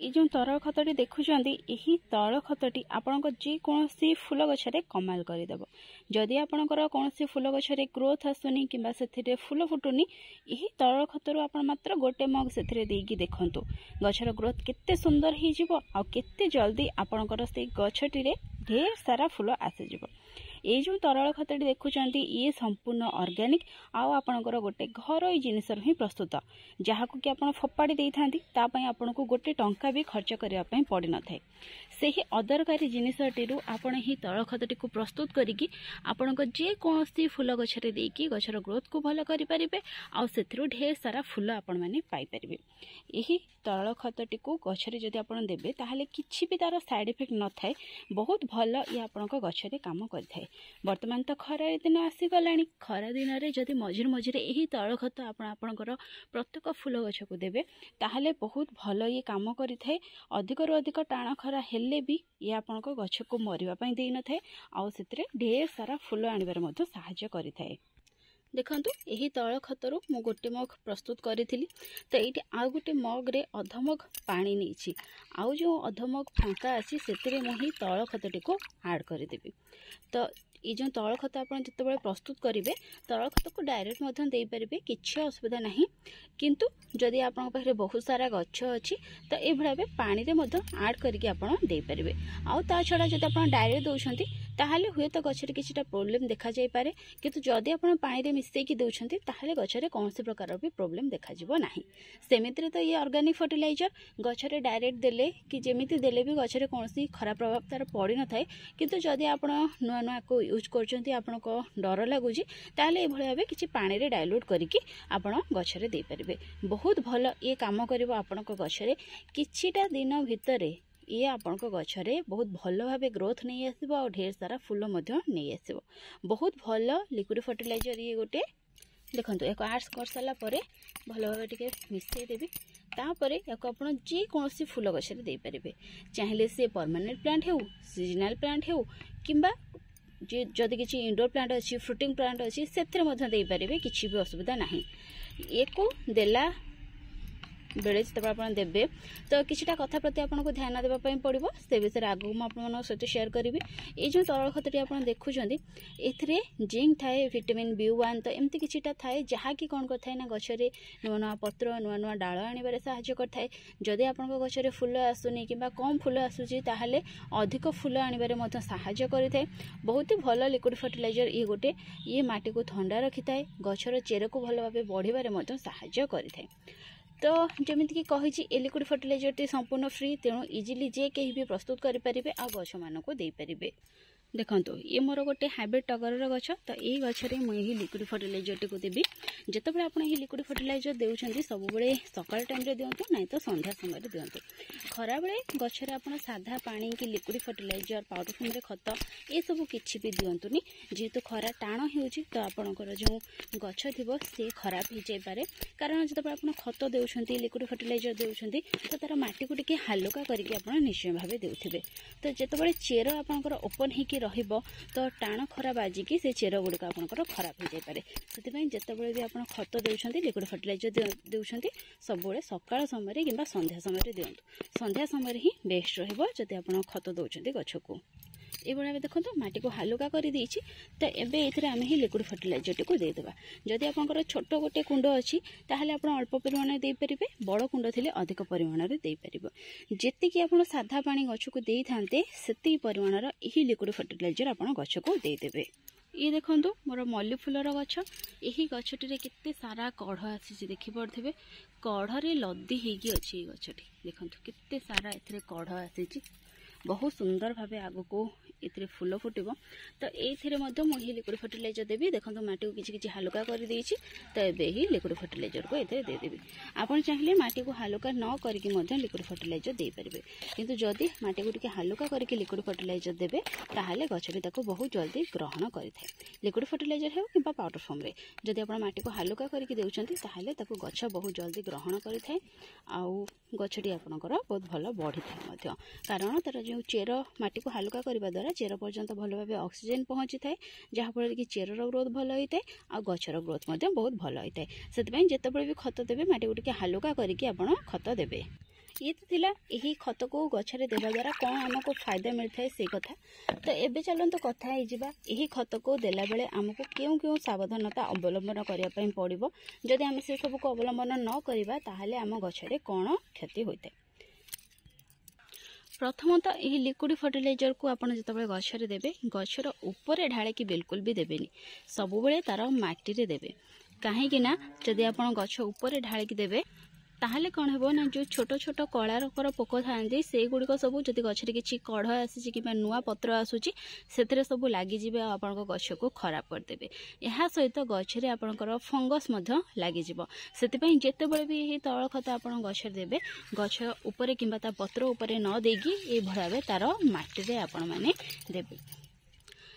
ये जो तरल खतटी देखुंत यही तरल खतटी आपण जेकोसी फूल गछरे कमाल करदेव। जदि आपणकर कौन फूल गछरे ग्रोथ आसुनी कि फूल फुटुनी यही तरल खतरु आप मात्र गोटे मग से देखु गछर ग्रोथ केते सुंदर हो केते जल्दी आपणकर से गछटी ढेर सारा फूल आसीज। ये जो तरल खतटी देखुंत ये संपूर्ण ऑर्गेनिक आपणकर गोटे घरोई जिनिस ही प्रस्तुत जहाँ को कि आप फोपाड़ी दे था आपन को गोटे टंका भी खर्च करने पड़ न था। से ही अदरकारी जिनसटी आपण ही तरल खतटी को प्रस्तुत करिकी आपण जेकोसी फूल गछरे देकी गछर ग्रोथ को भल करें आउ से ढेर सारा फूल आपण मैंने पाइपर। यही तरल खतटी को गछरे जदि आपण देबे ताहले किछि भी तार साइड इफेक्ट न थाए बहुत भल ये आपण गछरे काम करिथाए। वर्तमान तो खरा दिन आसीगला खरा दिन में जदि मझिरे मझिरे यही तरल खत आपणकर प्रत्येक फूल गछ को देबे ताहले बहुत भल ये काम करिथाए। अधिक रु अधिक टाण खरा हेले भी ये आपण गछ को मरिबा पई देई न थाए आउ सेतिरे ढेर सारा फूल आनिबार मध्य सहायता करिथाए। देखंतु यही तरल खतरु मु गोटे मग प्रस्तुत करी तो ये आउ गोटे मग रे अध मग पानी नहीं आउ जो अध मग फांका अच्छी से मुझे तरल खतटी को ऐड करदेवी। तो ये जो तरल खत आप जिते प्रस्तुत करेंगे तरल खत को डायरेक्ट दे पारे किसी असुविधा नहीं किंतु जदि आपन पाखे बहुत सारा गछ अच्छी तो ये भाव पानी में ऐड करके दे पारे। आउ ता छड़ा जब आप डायरेक्ट दौरान ताहले हुए तो गछरे किछिटा प्रॉब्लम देखा जाय पारे किंतु जदि आपण पानी रे मिसेकी दउछंती ताहले गछरे कौनसी प्रकार भी प्रॉब्लम देखा जिवो नाही। सेमिति तो ये ऑर्गेनिक फर्टिलाइजर गछरे डायरेक्ट देले कि जेमिति देले भी गछरे कौनसी खराब प्रभाव तार पड़ी न थाए किंतु जदि आपण नुआ नुआ को यूज करछंती आपण को डर लागुजी ताहले ए भले भाबे किछि पानी रे डाइल्यूट करिकि आपण गछरे दे परिबे। बहुत भल ये काम करिवो आपण को गछरे किछिटा दिन भितरे ये आपण गछरे बहुत भल भाव ग्रोथ नहीं आसो और ढेर सारा फूल नहीं आसो। बहुत भल लिक्विड फर्टिलाइजर ये गोटे देखो एक आर्ट्स कर सारा भल भाव टे मिसई देवी तापर या जेकोसी फूल गछरे दे पारे चाहिए सी परमानेंट प्लांट हो सीजनल प्लांट हो किंबा जदि किसी इंडोर प्लांट अच्छी फ्रुटिंग प्लांट अच्छी से दे पारे किसी भी असुविधा नहीं। ये को देला बेले जो आप देवे तो किसी कथा प्रति आपको ध्यान देवाई पड़ो से विषय आगू मुझे सहित शेयर करी। ये जो तरल खतटी आप देखुं ए जिंक थाए विटामिन B1 तो एमती किसीटा थाए जहाँकि कौन करता ना गछरे नुआ नुआ पत्र नुआ नुआ डाल आने साहाय्य करता। जदि आप गछरे फूल आसुनी कि कम फूल आसूसी ताहले अधिक फूल आने साहाय्य करें। बहुत ही भल लिक्विड फर्टिलाइजर ये गोटे ये माटी को ठंडा रखी थाए गछर चेर को भल भाव बढ़िबारे साहाय्य करें। तो जमीक कही ए लिक्विड फर्टिलाइजर टी संपूर्ण फ्री तेणु इजिली जे कहीं भी प्रस्तुत करेंगे आ गछ मान को दे पारे। देखो ये मोर गोटे हाइब्रिड टगर गछ तो ये गचरे मुझे लिक्विड फर्टिलाइजर टी को देवी जिते आप लिक्विड फर्टिलाइजर देउछंती सब बेले सकाल टाइम रे दिंतु ना तो संध्या समय दिंतु। खरा बेले गचरे आप साधा पानी कि लिक्विड फर्टिलाइजर पाउडर फॉर्म रे खत ये सब किछि भी दिंतुनी जेहेतु खरा टाण हो तो आपणकर जो गछ थी सी खराब हो जाए कारण जो आप खत देउछंती लिक्विड फर्टिलाइजर देउछंती तो तार माटी को टिके हालुका करके आप निश्चय भाव देउथिबे। तो जिते चेर आपणकर ओपन होकर रहिबो तो टाण खरा बाजिकी से चेर गुड़िक आपणकर खराब हो जाए पारे। से जितेबाला भी आप खत देउछंती लिक्विड फर्टिलाइजर देउछंती सब सकाळ समय कि संध्या समय दिंतु। संध्या समय ही बेस्ट रहिबो जदि आप खत दउछंती गछ को। ये भाव देखो माटी को हालुका कर देछि तो एबे एथिरे आमे ही लिक्विड फर्टिलाइजर टी को दे देबा। जदि आपनकर छोट गोटे कुंड अछि ताहले आपण अल्प परिमाण दे परिबे बड़ कुंड थिले अधिक परिमाण रे दे परिबो। जेति कि आपण साधा पानी गछ को देई थांते सेति परिमाण रा एही लिक्विड फर्टिलाइजर आपण गछ को दे देबे। ये देखो मोर मल्ली फूलर गछ यही गछटी केते सारा कढ़ आसी देखि पड़े कढ़े लदी होगी अच्छी गछटी देखो केते सारा एथिरे कढ़ आसी बहुत सुंदर भाव आग को ये फूल फुटब। तो ये मुझे लिक्विड फर्टिलाइजर देवी देखो माटी को किसी हालुका कर देछि तो ये ही लिक्विड फर्टिलाइजर को ये देदेवी। आपन चाहिए माटी को हालुका न करके लिक्विड फर्टिलाइजर दे पारे किंतु जदि माटी को टिके हालुका करके लिक्विड फर्टिलाइजर देबे ताहले गछटी ताको बहुत जल्दी ग्रहण करिथाय। लिक्विड फर्टिलाइजर हो कि पाउडर फॉर्म रे जदि आप माटी को हालुका करके देउछंती ताहले ताको गछ बहुत जल्दी ग्रहण करिथाय आउ गछटी आपनकर बहुत भल बढ़ी थाए कारण तार जो चेर माटी को हालुका करने द्वारा चेर पर्यंत भल भाव ऑक्सीजन पहुँची थाए जहाँफल कि चेर ग्रोथ भल होता है आ गछर ग्रोथ बहुत भल होता है। से जितेबाला भी खत देवे माटी को टिके हालुका करके आप खत देवे। ये तो थिला यही खत को गछरे देवा द्वारा कौन आमको फायदा मिलता है से कथा। तो एबे चलंतु कथा है जिबा यही खत को देला बेले आमको केउ केउ सावधानता अवलंबन करिया पई पड़िबो। जदि आम से सब को अवलंबन न करिबा ताहाले आम गछरे कौन क्षति होइते। प्रथमतः यही लिक्विड फर्टिलाइजर को आपन जतबे गछरे देबे गछर ऊपर ढाळे की बिल्कुल भी देबेनी, सब बेले तार माटी रे देबे। कहीं ना जदि आपन गछ ऊपर ढाळे की देबे ताहले कौन हेबो ना जो छोट छोट कला रकर पोक थांती से गुड़िक सब जदि गछरे किछि कढ़ आसी कि नुआ पत्र आसुची सेथिरे सब लागि जिबे आ आपन गछ को खराब कर देबे। एहा सहित गछरे आपनकर फंगस मध्य लागि जिवो। सेति पई जेते बेले भी एही तळ खत आपन गछरे देबे गछ ऊपर किंबा ता पत्र ऊपर न देगी ए भरावे तार माटी रे आपन माने देबे।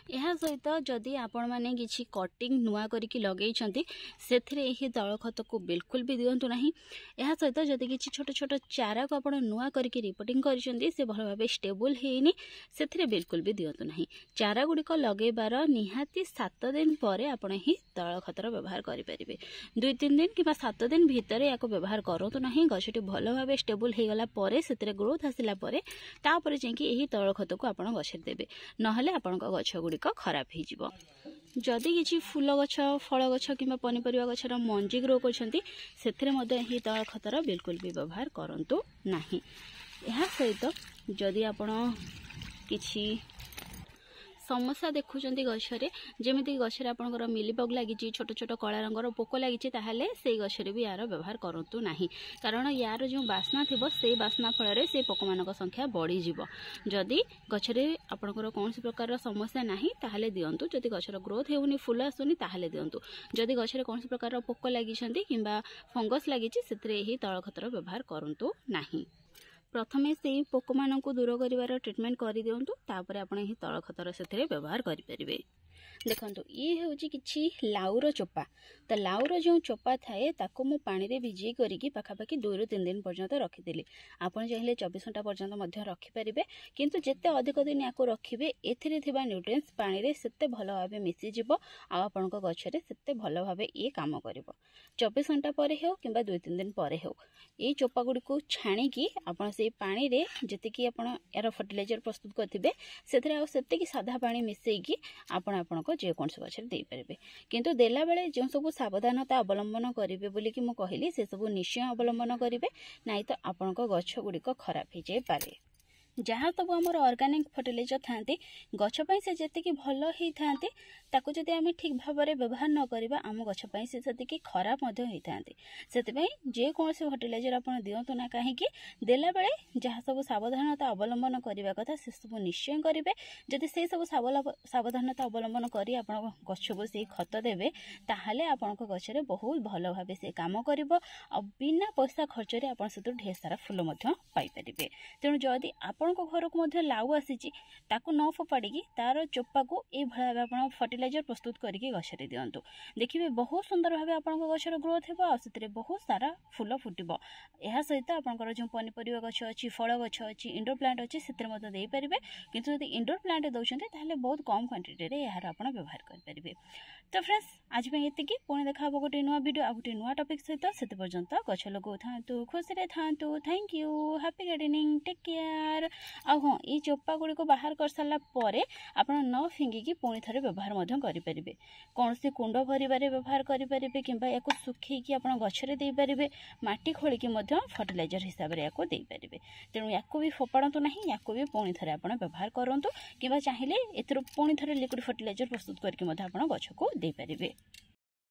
यह सहित जदि आपण मैंने किसी कटिंग नुआ करके लगे से तल खत को बिल्कुल भी दिंतु ना। यह सहित जदि किसी छोट छोट चारा को आप नुआ करके रिपोर्टिंग करिसेंती से भल भाव स्टेबल हेनी से बिल्कुल भी दिंतु ना। चारा गुड़िक लगेबार निहाती 7 दिन पर आपण ही तल खतर व्यवहार करेंगे। 2-3 दिन कि 7 दिन भितर या व्यवहार करूँ ना। गछटी भल भाव स्टेबल हो गला से ग्रोथ आसला जाकि तल खत को आप गछरे देवे नहले आपण गछ गुड़ी खराब हो। जदि किसी फूल गछ फल गछ कि पनीपरिया गछर मंजी ग्रो कर तल खतर बिल्कुल भी व्यवहार करंतु नाही। यह सहित जदि आपण किछि समस्या देखुं गछरे जमीती गछरे आपंकर मिलीबग लगी छोट छोट कला रंगर पोक लगी ताहले से गछरे भी यार व्यवहार करंतु नाही। कारण यार जो बास्ना थिबो से बास्ना फल से पोक मानक संख्या बढ़ी जीवो। जदि गछरे आपंकर कौन प्रकार समस्या नाही ताहले दियंतु। जदि गछर ग्रोथ हेउनी फूल आसुनी ताहले दियंतु। जदि गछरे कौन प्रकार पोक लगी किंबा फंगस लगी से तल खतर व्यवहार करंतु नाही। प्रथमे से पोक मान को दूर कर ट्रिटमेंट कर दिंतु तापर आप तल खतर से व्यवहार करेंगे। देखो ये हूँ कि लाउर चोपा। तो लाउर जो चोपा थाए ताको मु पानी रे भिजई करिकी पाखापाखि 2-3 दिन पर्यंत रखिदेली। आपन चाहिले 24 घंटा पर्यंत रखिपारे किंतु जेते अधिक दिन या रखिबे एथिरे थिबा न्यूट्रिएंट्स पानी रे सेते भल भाबे मिसी जिवो आ आपनक गछरे सेते भल भाबे ये काम करिवो। 24 घंटा पर हो किंबा 2-3 दिन पर हो ये चोपा गुडी को छाणी की आपन से पानी रे जते कि आपन यार फर्टिलाइजर प्रस्तुत करथिबे सेथिरे आ सेते कि सादा पानी मिसई की आपन जेकोसी गछरे दे पारे। किंतु देला बेले जो सब सावधानता अवलंबन करेंगे बोली कि कहली से सब निश्चय अवलंबन करेंगे नाई तो आपणक गछ गुड़िक खराब हो जाए पारे। जहाँ सब आम ऑर्गेनिक फर्टिलाइजर थांती गछपाई से जी भल होता ताकू जदि आम ठीक भाव में व्यवहार न करवा आम गछपाई से जी खराब होता से जेकोसी फर्टिलाइजर आप दिंतु ना कहीं देला बेले जहाँ सब सावधानता अवलंबन करने कथा से सब निश्चय करेंगे। जदि से सब सावधानता अवलंबन कर गछ को से खत देवे ताहले आपनक गछरे बहुत भल भाव से काम करिवो आ बिना पैसा खर्च रे आपन से ढेर सारा फूल पाई परिबे। तेणु जदि घर को लाउ आसी न फोपाड़ी तार चोपा को ये भाव आप फर्टिलाइजर प्रस्तुत करके गछरे दिंतु। देखिए बहुत सुंदर भाव आप गछर ग्रोथ हो से बहुत सारा फूल फुटब। यह सहित आपंकर जो पनीपरिया गछ अच्छी फल गछ अच्छी इंडोर प्लांट अच्छी से पारे किंतु यदि इंडोर प्लांट दौरान ताहले बहुत कम क्वांटिटी रे यार आप व्यवहार करेंगे। तो फ्रेंड्स आज ये पुणी देखा गोटे नुआ वीडियो आ गोटे नुआ टॉपिक सहित से पर्यंत गछ लगो था खुशी रे था। Thank you happy gardening take care. हाँ ये चोपा गुड़ी को बाहर कर सारा पर आप न फिंगिकी पुणी थे व्यवहार करेंगे। कौन से कुंड भरवे व्यवहार करेंगे कि सुखी आप गछरे दे पारे माटी खोलिकी फर्टिलाइजर हिसाब से या पारे। तेणु या भी फोपाड़ू ना या भी पुणी थे आप व्यवहार करूँ कि चाहिए एथर पुणी थे लिक्विड फर्टिलाइजर प्रस्तुत करके गछ को दे पारे।